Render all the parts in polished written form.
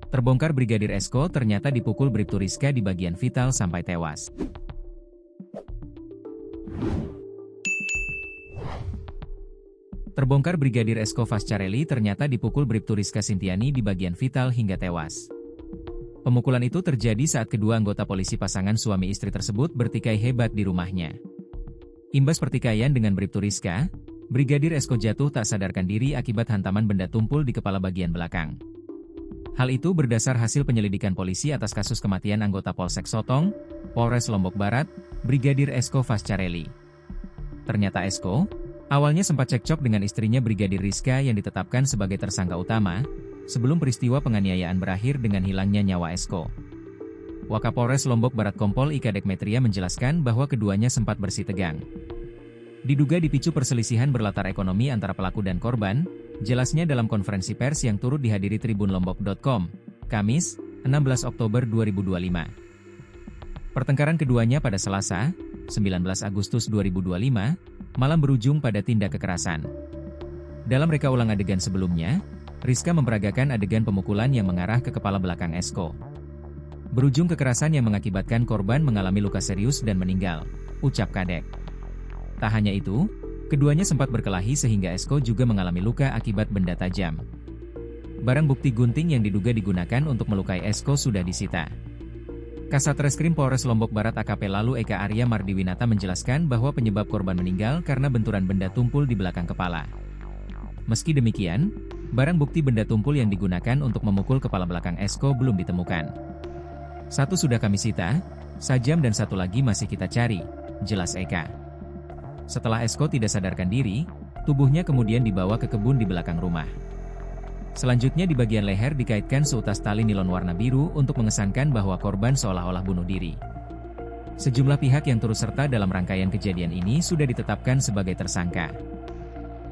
Terbongkar Brigadir Esko ternyata dipukul Bribtu Rizka di bagian vital sampai tewas. Terbongkar Brigadir Esko Fascarelli ternyata dipukul Bribtu Rizka Sintiani di bagian vital hingga tewas. Pemukulan itu terjadi saat kedua anggota polisi pasangan suami istri tersebut bertikai hebat di rumahnya. Imbas pertikaian dengan Bribtu Rizka, Brigadir Esko jatuh tak sadarkan diri akibat hantaman benda tumpul di kepala bagian belakang. Hal itu berdasar hasil penyelidikan polisi atas kasus kematian anggota Polsek Sotong, Polres Lombok Barat, Brigadir Esko Fascarelli. Ternyata Esko, awalnya sempat cekcok dengan istrinya Brigadir Rizka yang ditetapkan sebagai tersangka utama, sebelum peristiwa penganiayaan berakhir dengan hilangnya nyawa Esko. Wakapolres Lombok Barat Kompol I Kadek Metria menjelaskan bahwa keduanya sempat bersih tegang. Diduga dipicu perselisihan berlatar ekonomi antara pelaku dan korban, jelasnya dalam konferensi pers yang turut dihadiri tribunlombok.com, Kamis, 16 Oktober 2025. Pertengkaran keduanya pada Selasa, 19 Agustus 2025, malam berujung pada tindak kekerasan. Dalam reka ulang adegan sebelumnya, Rizka memperagakan adegan pemukulan yang mengarah ke kepala belakang Esko. Berujung kekerasan yang mengakibatkan korban mengalami luka serius dan meninggal, ucap Kadek. Tak hanya itu, keduanya sempat berkelahi sehingga Esko juga mengalami luka akibat benda tajam. Barang bukti gunting yang diduga digunakan untuk melukai Esko sudah disita. Kasat Reskrim Polres Lombok Barat AKP Lalu Eka Arya Mardiwinata menjelaskan bahwa penyebab korban meninggal karena benturan benda tumpul di belakang kepala. Meski demikian, barang bukti benda tumpul yang digunakan untuk memukul kepala belakang Esko belum ditemukan. Satu sudah kami sita, sajam dan satu lagi masih kita cari, jelas Eka. Setelah Esko tidak sadarkan diri, tubuhnya kemudian dibawa ke kebun di belakang rumah. Selanjutnya di bagian leher dikaitkan seutas tali nilon warna biru untuk mengesankan bahwa korban seolah-olah bunuh diri. Sejumlah pihak yang turut serta dalam rangkaian kejadian ini sudah ditetapkan sebagai tersangka.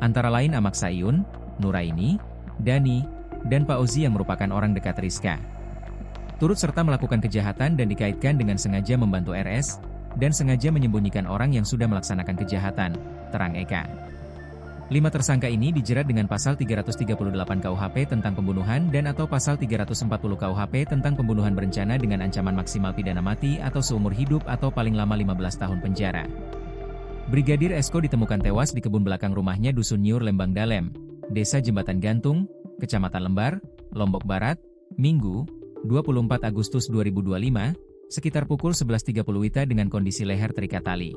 Antara lain Amak Sayun, Nuraini, Dani, dan Pak Ozi yang merupakan orang dekat Rizka. Turut serta melakukan kejahatan dan dikaitkan dengan sengaja membantu RS, dan sengaja menyembunyikan orang yang sudah melaksanakan kejahatan, terang Eka. 5 tersangka ini dijerat dengan pasal 338 KUHP tentang pembunuhan dan atau pasal 340 KUHP tentang pembunuhan berencana dengan ancaman maksimal pidana mati atau seumur hidup atau paling lama 15 tahun penjara. Brigadir Esko ditemukan tewas di kebun belakang rumahnya Dusun Nyur Lembang Dalem, Desa Jembatan Gantung, Kecamatan Lembar, Lombok Barat, Minggu, 24 Agustus 2025, sekitar pukul 11.30 WITA dengan kondisi leher terikat tali.